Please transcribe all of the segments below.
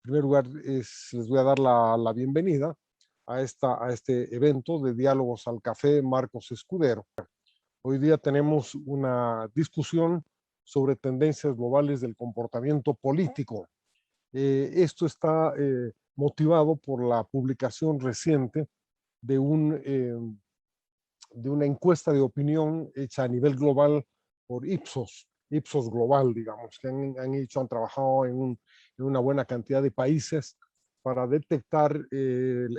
primer lugar, les voy a dar la bienvenida a este evento de Diálogos al Café Marcos Escudero. Hoy día tenemos una discusión sobre tendencias globales del comportamiento político. Esto está motivado por la publicación reciente de una encuesta de opinión hecha a nivel global por Ipsos Global, digamos, que han trabajado en una buena cantidad de países para detectar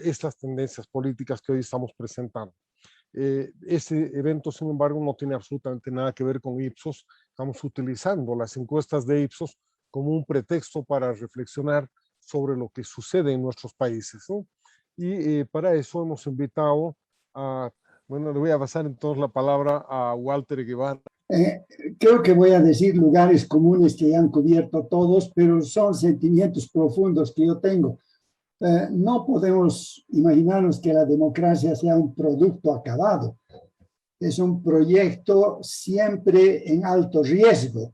estas tendencias políticas que hoy estamos presentando. Este evento, sin embargo, no tiene absolutamente nada que ver con Ipsos. Estamos utilizando las encuestas de Ipsos como un pretexto para reflexionar sobre lo que sucede en nuestros países, ¿no? Y para eso hemos invitado a, bueno, le voy a pasar entonces la palabra a Walter Guevara. Creo que voy a decir lugares comunes que ya han cubierto todos, pero son sentimientos profundos que yo tengo. No podemos imaginarnos que la democracia sea un producto acabado. Es un proyecto siempre en alto riesgo.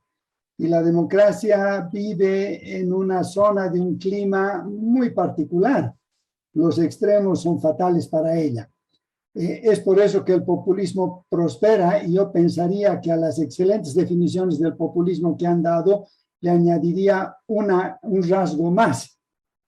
Y la democracia vive en una zona de un clima muy particular. Los extremos son fatales para ella. Es por eso que el populismo prospera, y yo pensaría que a las excelentes definiciones del populismo que han dado le añadiría un rasgo más,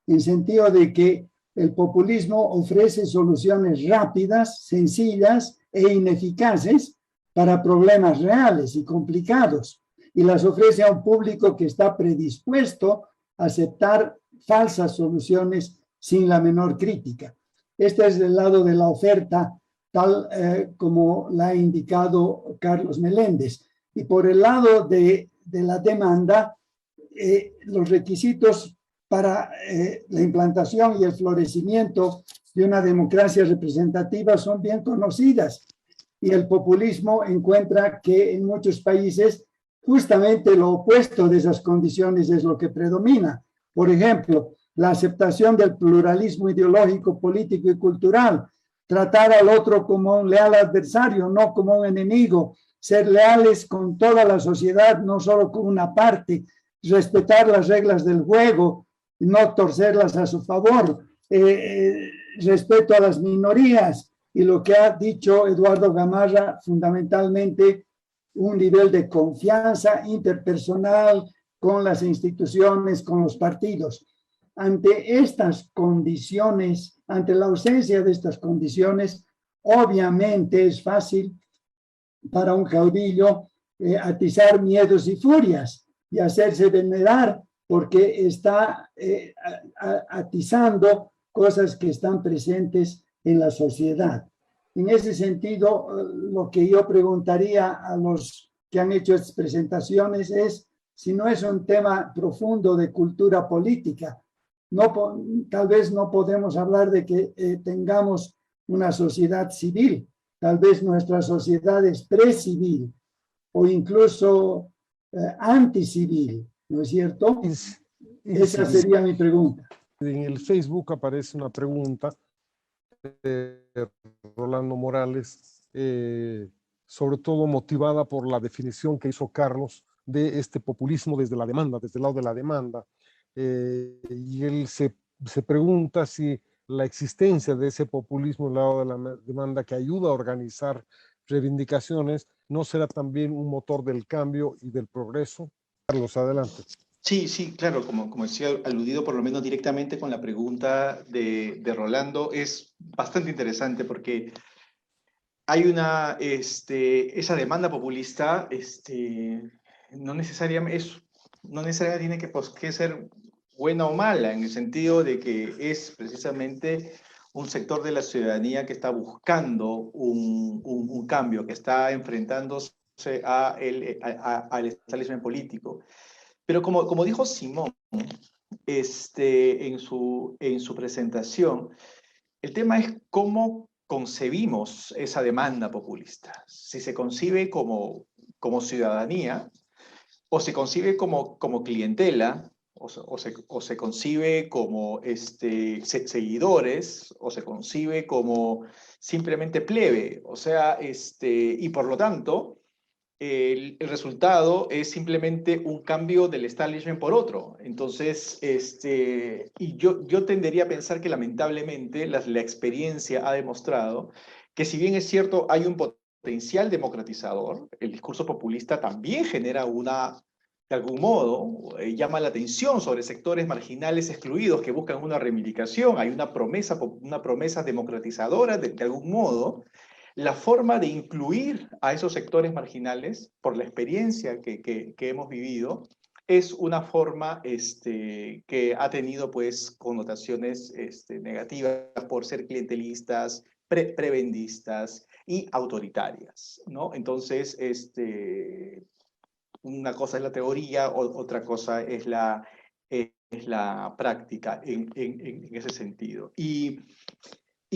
en sentido de que el populismo ofrece soluciones rápidas, sencillas e ineficaces para problemas reales y complicados, y las ofrece a un público que está predispuesto a aceptar falsas soluciones sin la menor crítica. Este es el lado de la oferta, tal como la ha indicado Carlos Meléndez. Y por el lado de la demanda, los requisitos para la implantación y el florecimiento de una democracia representativa son bien conocidas. Y el populismo encuentra que en muchos países justamente lo opuesto de esas condiciones es lo que predomina. Por ejemplo, la aceptación del pluralismo ideológico, político y cultural, tratar al otro como un leal adversario, no como un enemigo, ser leales con toda la sociedad, no solo con una parte, respetar las reglas del juego, no torcerlas a su favor, respeto a las minorías, y lo que ha dicho Eduardo Gamarra, fundamentalmente un nivel de confianza interpersonal con las instituciones, con los partidos. Ante estas condiciones, ante la ausencia de estas condiciones, obviamente es fácil para un caudillo atizar miedos y furias y hacerse venerar porque está atizando cosas que están presentes en la sociedad. En ese sentido, lo que yo preguntaría a los que han hecho estas presentaciones es si no es un tema profundo de cultura política. No, tal vez no podemos hablar de que tengamos una sociedad civil. Tal vez nuestra sociedad es precivil o incluso anticivil, ¿no es cierto? Esa sería mi pregunta. En el Facebook aparece una pregunta de Rolando Morales, sobre todo motivada por la definición que hizo Carlos de este populismo desde la demanda, desde el lado de la demanda. Y él se pregunta si la existencia de ese populismo del lado de la demanda que ayuda a organizar reivindicaciones no será también un motor del cambio y del progreso. Carlos, adelante. Sí, sí, claro, como decía, aludido por lo menos directamente con la pregunta de Rolando, es bastante interesante porque hay esa demanda populista, no necesariamente tiene que ser buena o mala, en el sentido de que es precisamente un sector de la ciudadanía que está buscando un cambio, que está enfrentándose al establishment político. Pero como dijo Simón en su presentación, el tema es cómo concebimos esa demanda populista. Si se concibe como ciudadanía, o se concibe como clientela, o se concibe como seguidores, o se concibe como simplemente plebe. O sea, y por lo tanto, el resultado es simplemente un cambio del establishment por otro. Entonces, y yo tendería a pensar que lamentablemente la experiencia ha demostrado que si bien es cierto hay un potencial democratizador, el discurso populista también genera de algún modo, llama la atención sobre sectores marginales excluidos que buscan una reivindicación, hay una promesa democratizadora de algún modo. La forma de incluir a esos sectores marginales, por la experiencia que hemos vivido, es una forma que ha tenido pues connotaciones negativas por ser clientelistas, prebendistas y autoritarias, ¿no? Entonces, una cosa es la teoría, otra cosa es la práctica en ese sentido. Y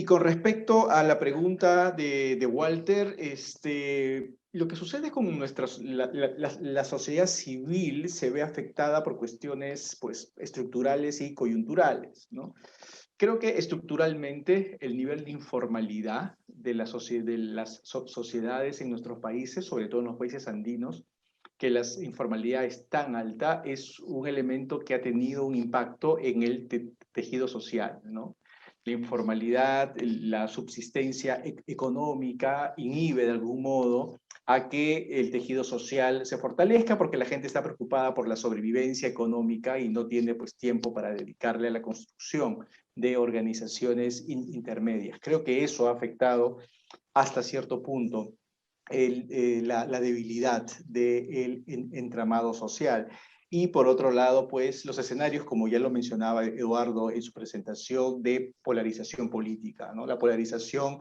con respecto a la pregunta de Walter, lo que sucede con la sociedad civil se ve afectada por cuestiones pues, estructurales y coyunturales, ¿no? Creo que estructuralmente el nivel de informalidad de las sociedades en nuestros países, sobre todo en los países andinos, que la informalidad es tan alta, es un elemento que ha tenido un impacto en el tejido social, ¿no? La informalidad, la subsistencia económica inhibe de algún modo a que el tejido social se fortalezca porque la gente está preocupada por la sobrevivencia económica y no tiene pues tiempo para dedicarle a la construcción de organizaciones intermedias. Creo que eso ha afectado hasta cierto punto la debilidad del entramado social. Y por otro lado, pues los escenarios, como ya lo mencionaba Eduardo en su presentación, de polarización política, ¿no? La polarización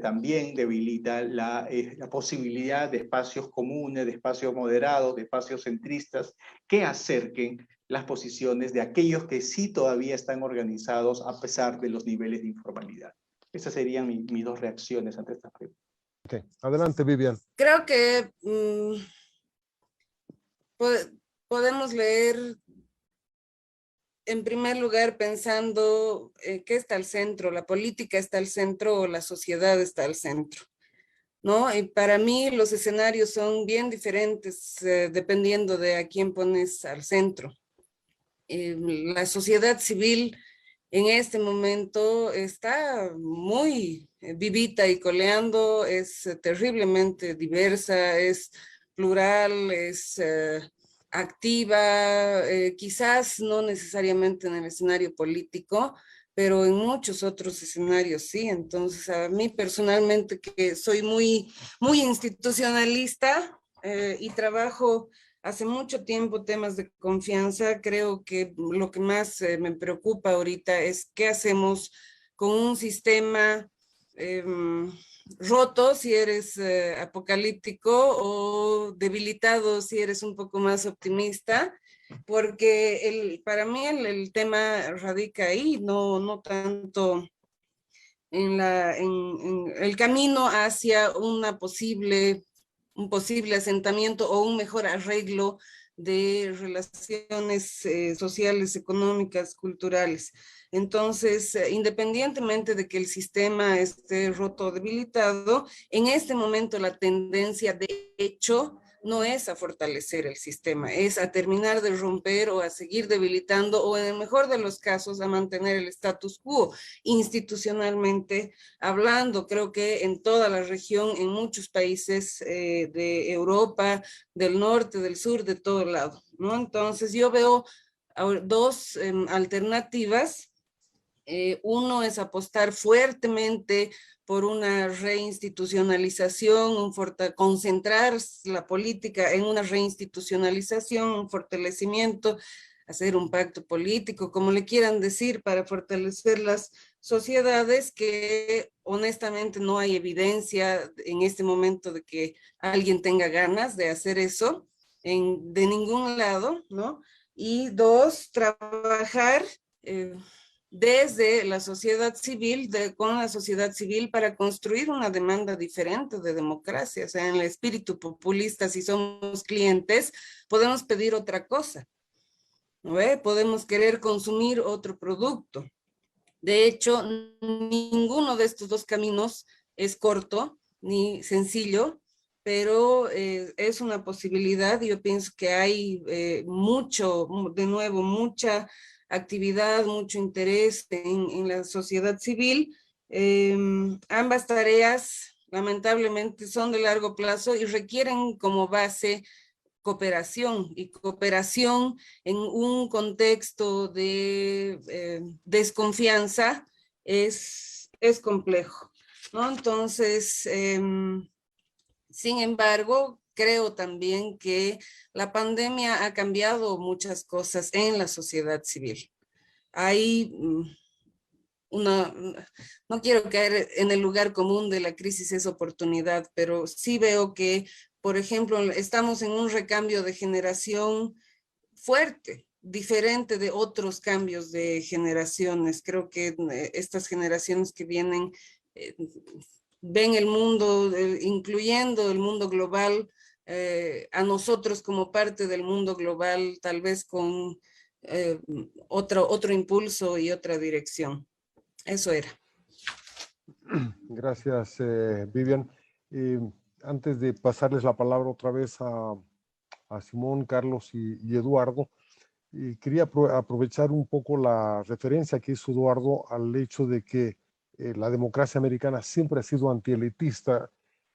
también debilita la posibilidad de espacios comunes, de espacios moderados, de espacios centristas, que acerquen las posiciones de aquellos que sí todavía están organizados a pesar de los niveles de informalidad. Esas serían mis dos reacciones ante esta pregunta. Okay. Adelante, Vivian. Creo que podemos leer en primer lugar pensando qué está al centro, la política está al centro o la sociedad está al centro, ¿no? Y para mí los escenarios son bien diferentes dependiendo de a quién pones al centro. La sociedad civil en este momento está muy vivita y coleando, es terriblemente diversa, es plural, es activa, quizás no necesariamente en el escenario político, pero en muchos otros escenarios sí. Entonces, a mí personalmente, que soy muy institucionalista y trabajo hace mucho tiempo temas de confianza, creo que lo que más me preocupa ahorita es qué hacemos con un sistema roto si eres apocalíptico o debilitado si eres un poco más optimista, porque para mí el tema radica ahí, no tanto en el camino hacia un posible asentamiento o un mejor arreglo de relaciones sociales, económicas, culturales. Entonces, independientemente de que el sistema esté roto o debilitado, en este momento la tendencia de hecho no es a fortalecer el sistema, es a terminar de romper o a seguir debilitando o en el mejor de los casos a mantener el status quo institucionalmente hablando. Creo que en toda la región, en muchos países de Europa, del norte, del sur, de todo lado, ¿no? Entonces yo veo dos alternativas. Uno es apostar fuertemente por una reinstitucionalización, concentrar la política en una reinstitucionalización, un fortalecimiento, hacer un pacto político, como le quieran decir, para fortalecer las sociedades, que honestamente no hay evidencia en este momento de que alguien tenga ganas de hacer eso de ningún lado, ¿no? Y dos, trabajar desde la sociedad civil, con la sociedad civil, para construir una demanda diferente de democracia. O sea, en el espíritu populista, si somos clientes, podemos pedir otra cosa, ¿no? Podemos querer consumir otro producto. De hecho, ninguno de estos dos caminos es corto ni sencillo, pero es una posibilidad. Yo pienso que hay de nuevo, mucha actividad, mucho interés en la sociedad civil. Ambas tareas, lamentablemente, son de largo plazo y requieren como base cooperación, y cooperación en un contexto de desconfianza es complejo, ¿no? Entonces, sin embargo, creo también que la pandemia ha cambiado muchas cosas en la sociedad civil. Hay una, no quiero caer en el lugar común de la crisis es oportunidad, pero sí veo que, por ejemplo, estamos en un recambio de generación fuerte, diferente de otros cambios de generaciones. Creo que estas generaciones que vienen eh, ven el mundo, incluyendo el mundo global, a nosotros como parte del mundo global, tal vez con otro impulso y otra dirección. Eso era. Gracias, Vivian. Eh, Antes de pasarles la palabra otra vez a Simón, Carlos y Eduardo, quería aprovechar un poco la referencia que hizo Eduardo al hecho de que la democracia americana siempre ha sido antielitista.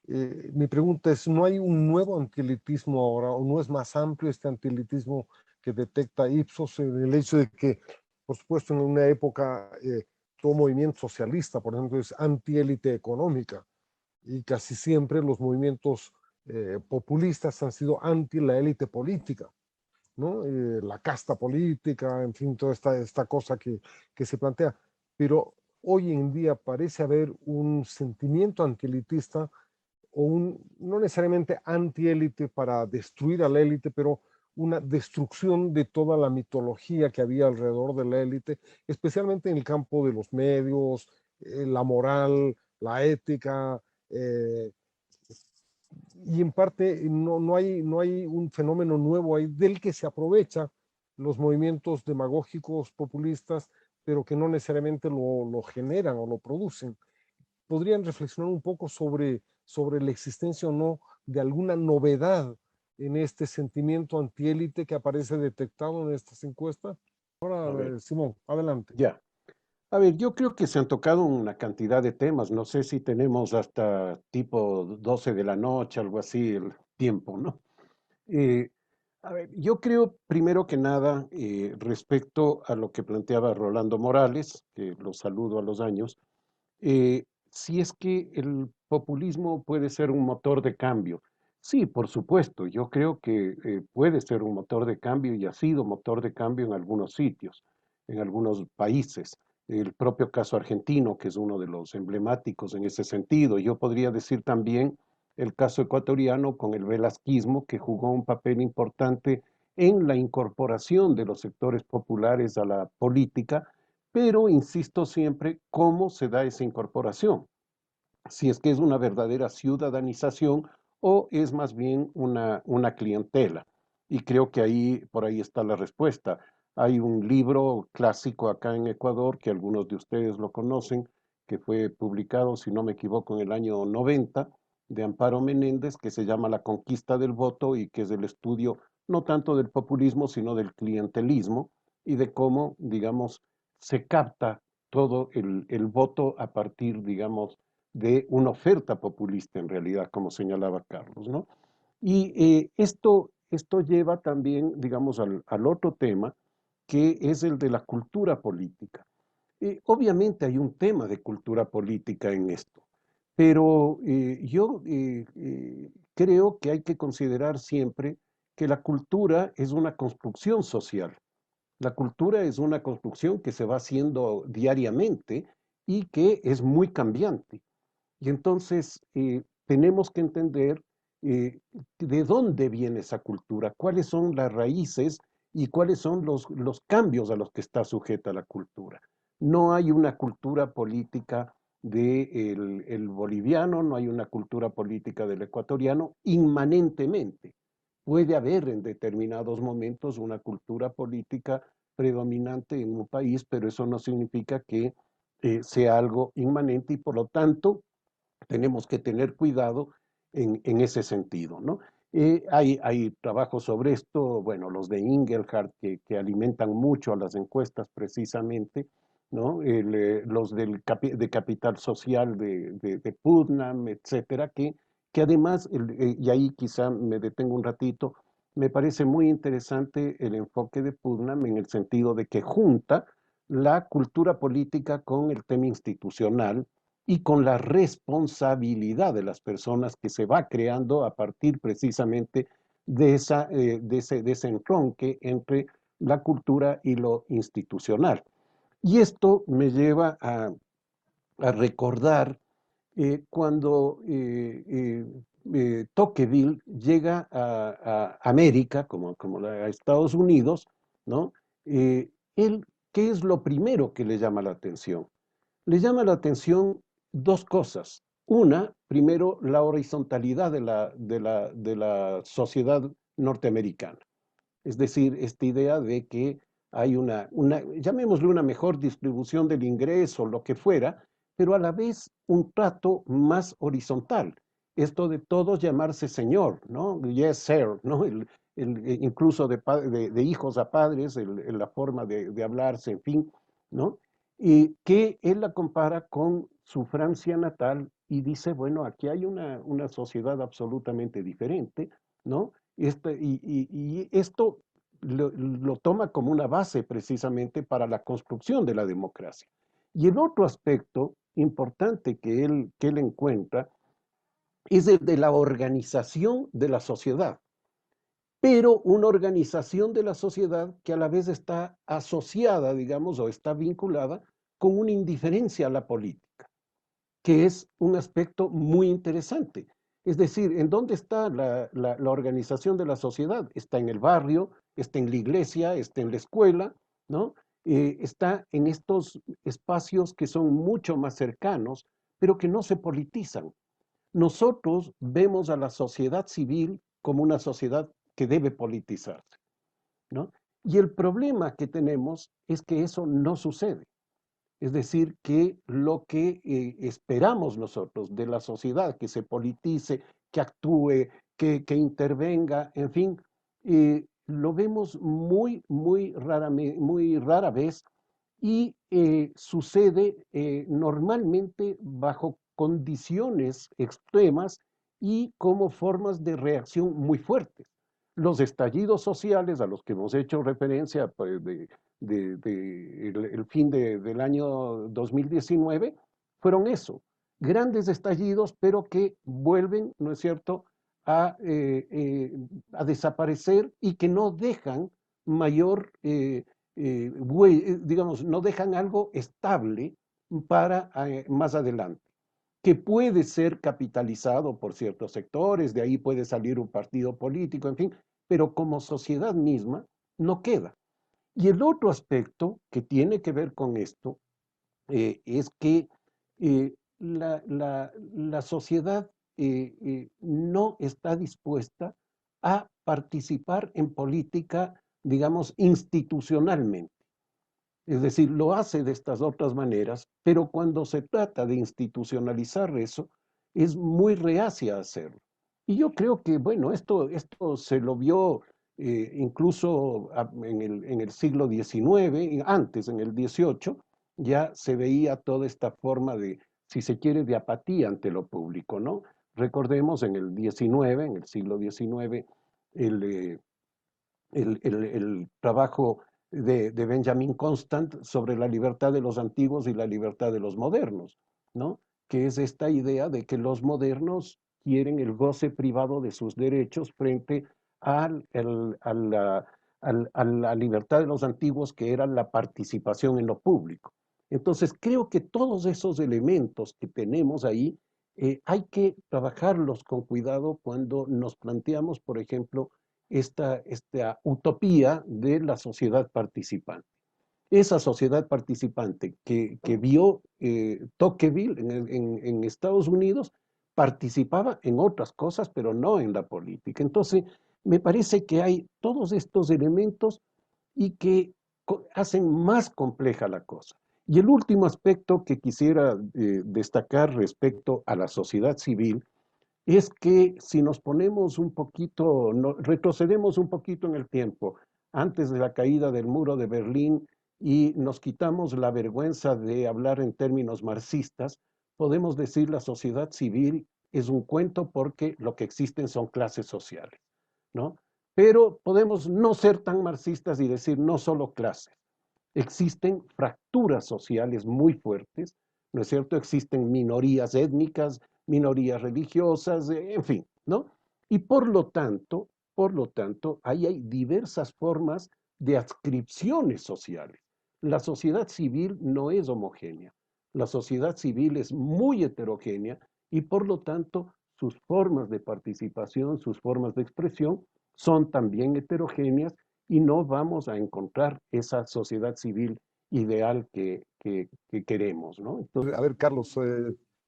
Mi pregunta es, ¿no hay un nuevo antielitismo ahora o no es más amplio este antielitismo que detecta Ipsos en el hecho de que, por supuesto, en una época todo movimiento socialista, por ejemplo, es antiélite económica y casi siempre los movimientos populistas han sido anti la élite política, ¿no? La casta política, en fin, toda esta cosa que se plantea. Pero hoy en día parece haber un sentimiento antielitista o no necesariamente antiélite para destruir a la élite, pero una destrucción de toda la mitología que había alrededor de la élite, especialmente en el campo de los medios, la moral, la ética, y en parte no hay un fenómeno nuevo ahí del que se aprovecha los movimientos demagógicos populistas, pero que no necesariamente lo generan o lo producen. ¿Podrían reflexionar un poco sobre la existencia o no de alguna novedad en este sentimiento antiélite que aparece detectado en estas encuestas? Ahora, Simón, adelante. Ya. A ver, yo creo que se han tocado una cantidad de temas. No sé si tenemos hasta tipo 12 de la noche, algo así, el tiempo, ¿no? Eh, a ver, yo creo primero que nada, respecto a lo que planteaba Rolando Morales, que lo saludo a los años, si es que el populismo puede ser un motor de cambio. Sí, por supuesto, yo creo que puede ser un motor de cambio y ha sido motor de cambio en algunos sitios, en algunos países. El propio caso argentino, que es uno de los emblemáticos en ese sentido. Yo podría decir también el caso ecuatoriano con el velasquismo, que jugó un papel importante en la incorporación de los sectores populares a la política, pero insisto siempre cómo se da esa incorporación, si es que es una verdadera ciudadanización o es más bien una clientela. Y creo que ahí, por ahí está la respuesta. Hay un libro clásico acá en Ecuador, que algunos de ustedes lo conocen, que fue publicado, si no me equivoco, en el año 90, de Amparo Menéndez, que se llama La conquista del voto y que es el estudio no tanto del populismo, sino del clientelismo y de cómo, digamos, se capta todo el voto a partir, digamos, de una oferta populista en realidad, como señalaba Carlos, ¿no? Y esto lleva también, digamos, al otro tema, que es el de la cultura política. Obviamente hay un tema de cultura política en esto, pero yo creo que hay que considerar siempre que la cultura es una construcción social. La cultura es una construcción que se va haciendo diariamente y que es muy cambiante. Y entonces tenemos que entender de dónde viene esa cultura, cuáles son las raíces y cuáles son los cambios a los que está sujeta la cultura. No hay una cultura política del el boliviano, no hay una cultura política del ecuatoriano inmanentemente. Puede haber en determinados momentos una cultura política predominante en un país, pero eso no significa que sea algo inmanente y por lo tanto tenemos que tener cuidado en ese sentido, ¿no? Hay trabajos sobre esto, bueno, los de Ingelhardt que alimentan mucho a las encuestas precisamente, ¿no? Los de Capital Social de Putnam, etcétera, que además, y ahí quizá me detengo un ratito, me parece muy interesante el enfoque de Putnam en el sentido de que junta la cultura política con el tema institucional y con la responsabilidad de las personas que se va creando a partir precisamente de ese entronque entre la cultura y lo institucional. Y esto me lleva a recordar cuando Tocqueville llega a América, como a Estados Unidos, ¿no? Él, ¿qué es lo primero que le llama la atención? Le llama la atención dos cosas. Una, primero, la horizontalidad de la sociedad norteamericana. Es decir, esta idea de que hay llamémosle una mejor distribución del ingreso, lo que fuera, pero a la vez un trato más horizontal. Esto de todos llamarse señor, ¿no? Yes, sir, ¿no? Incluso de hijos a padres, la forma de hablarse, en fin, ¿no? Y que él la compara con su Francia natal y dice, bueno, aquí hay una sociedad absolutamente diferente, ¿no? Y esto lo toma como una base precisamente para la construcción de la democracia. Y el otro aspecto importante que él encuentra es el de la organización de la sociedad, pero una organización de la sociedad que a la vez está asociada, digamos, o está vinculada con una indiferencia a la política, que es un aspecto muy interesante. Es decir, ¿en dónde está la organización de la sociedad? Está en el barrio, está en la iglesia, está en la escuela, ¿no? Está en estos espacios que son mucho más cercanos, pero que no se politizan. Nosotros vemos a la sociedad civil como una sociedad que debe politizarse, ¿no? Y el problema que tenemos es que eso no sucede. Es decir, que lo que esperamos nosotros de la sociedad, que se politice, que actúe, que intervenga, en fin, lo vemos muy rara vez y sucede normalmente bajo condiciones extremas y como formas de reacción muy fuertes. Los estallidos sociales a los que hemos hecho referencia pues, el fin del año 2019 fueron eso, grandes estallidos, pero que vuelven, ¿no es cierto?, a desaparecer y que no dejan mayor, digamos, no dejan algo estable para más adelante, que puede ser capitalizado por ciertos sectores, de ahí puede salir un partido político, en fin, pero como sociedad misma no queda. Y el otro aspecto que tiene que ver con esto es que la sociedad no está dispuesta a participar en política, digamos, institucionalmente. Es decir, lo hace de estas otras maneras, pero cuando se trata de institucionalizar eso, es muy reacia a hacerlo. Y yo creo que, bueno, esto se lo vio incluso en el siglo XIX, antes, en el XVIII, ya se veía toda esta forma de, si se quiere, de apatía ante lo público, ¿no? Recordemos en el XIX, en el siglo XIX, el, eh, el trabajo de Benjamin Constant sobre la libertad de los antiguos y la libertad de los modernos, ¿no? Que es esta idea de que los modernos quieren el goce privado de sus derechos frente a la libertad de los antiguos, que era la participación en lo público. Entonces, creo que todos esos elementos que tenemos ahí hay que trabajarlos con cuidado cuando nos planteamos, por ejemplo, esta utopía de la sociedad participante. Esa sociedad participante que vio Tocqueville en Estados Unidos participaba en otras cosas, pero no en la política. Entonces, me parece que hay todos estos elementos y que hacen más compleja la cosa. Y el último aspecto que quisiera destacar respecto a la sociedad civil es que si nos ponemos un poquito, retrocedemos un poquito en el tiempo, antes de la caída del muro de Berlín, y nos quitamos la vergüenza de hablar en términos marxistas, podemos decir la sociedad civil es un cuento porque lo que existen son clases sociales, ¿no? Pero podemos no ser tan marxistas y decir no solo clases. Existen fracturas sociales muy fuertes, ¿no es cierto? Existen minorías étnicas, minorías religiosas, en fin, ¿no? Y por lo tanto, ahí hay diversas formas de adscripciones sociales. La sociedad civil no es homogénea. La sociedad civil es muy heterogénea y por lo tanto sus formas de participación, sus formas de expresión son también heterogéneas y no vamos a encontrar esa sociedad civil ideal que queremos, ¿no? Entonces, A ver, Carlos,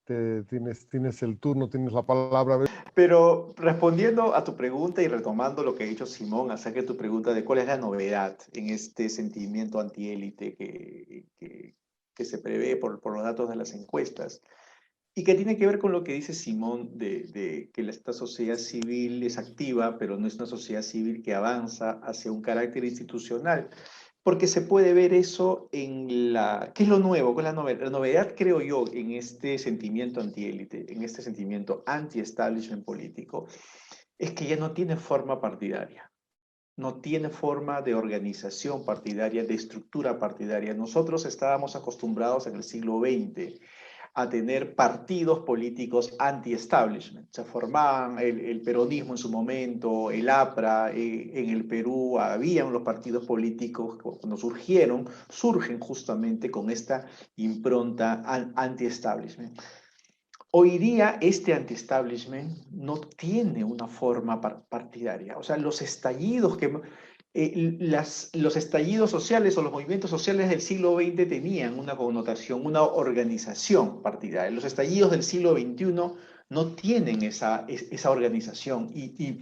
tienes el turno, tienes la palabra. A ver. Pero respondiendo a tu pregunta y retomando lo que ha dicho Simón acerca de tu pregunta de cuál es la novedad en este sentimiento antiélite que se prevé por los datos de las encuestas, y que tiene que ver con lo que dice Simón de que esta sociedad civil es activa, pero no es una sociedad civil que avanza hacia un carácter institucional. Porque se puede ver eso en la... ¿Qué es lo nuevo? ¿Cuál es la novedad? La novedad, creo yo, en este sentimiento antiélite, en este sentimiento anti-establishment político, es que ya no tiene forma partidaria. No tiene forma de organización partidaria, de estructura partidaria. Nosotros estábamos acostumbrados en el siglo XX a tener partidos políticos anti-establishment. Se formaban el peronismo en su momento, el APRA, en el Perú habían los partidos políticos cuando surgen justamente con esta impronta anti-establishment. Hoy día este anti-establishment no tiene una forma partidaria. O sea, los estallidos los estallidos sociales o los movimientos sociales del siglo XX tenían una connotación, una organización partidaria. Los estallidos del siglo XXI no tienen esa organización y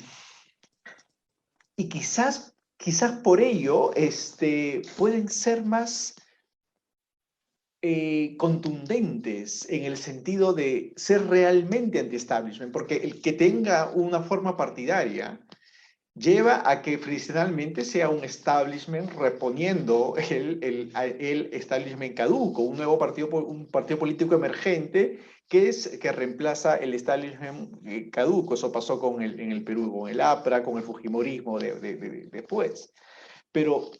quizás por ello pueden ser más contundentes en el sentido de ser realmente anti-establishment, porque el que tenga una forma partidaria lleva a que tradicionalmente sea un establishment reponiendo el establishment caduco, un partido político emergente que reemplaza el establishment caduco. Eso pasó en el Perú con el APRA, con el Fujimorismo después. Pero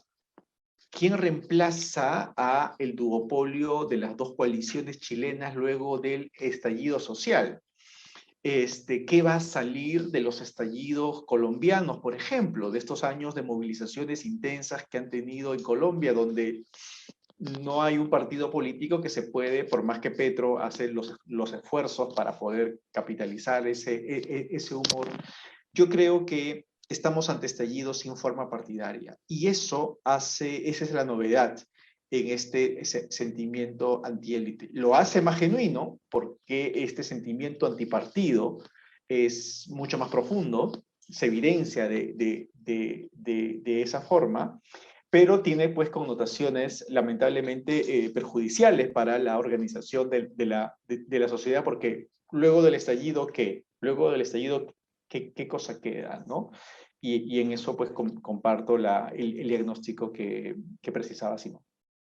¿quién reemplaza a el duopolio de las dos coaliciones chilenas luego del estallido social? ¿Qué va a salir de los estallidos colombianos, por ejemplo, de estos años de movilizaciones intensas que han tenido en Colombia, donde no hay un partido político que se puede, por más que Petro hace los esfuerzos para poder capitalizar ese humor? Yo creo que estamos ante estallidos sin forma partidaria y esa es la novedad en ese sentimiento antiélite. Lo hace más genuino porque este sentimiento antipartido es mucho más profundo, se evidencia de esa forma, pero tiene pues connotaciones lamentablemente perjudiciales para la organización de la sociedad, porque luego del estallido, ¿qué? Luego del estallido, ¿qué cosa queda, no? Y en eso pues comparto el diagnóstico que precisaba Simón.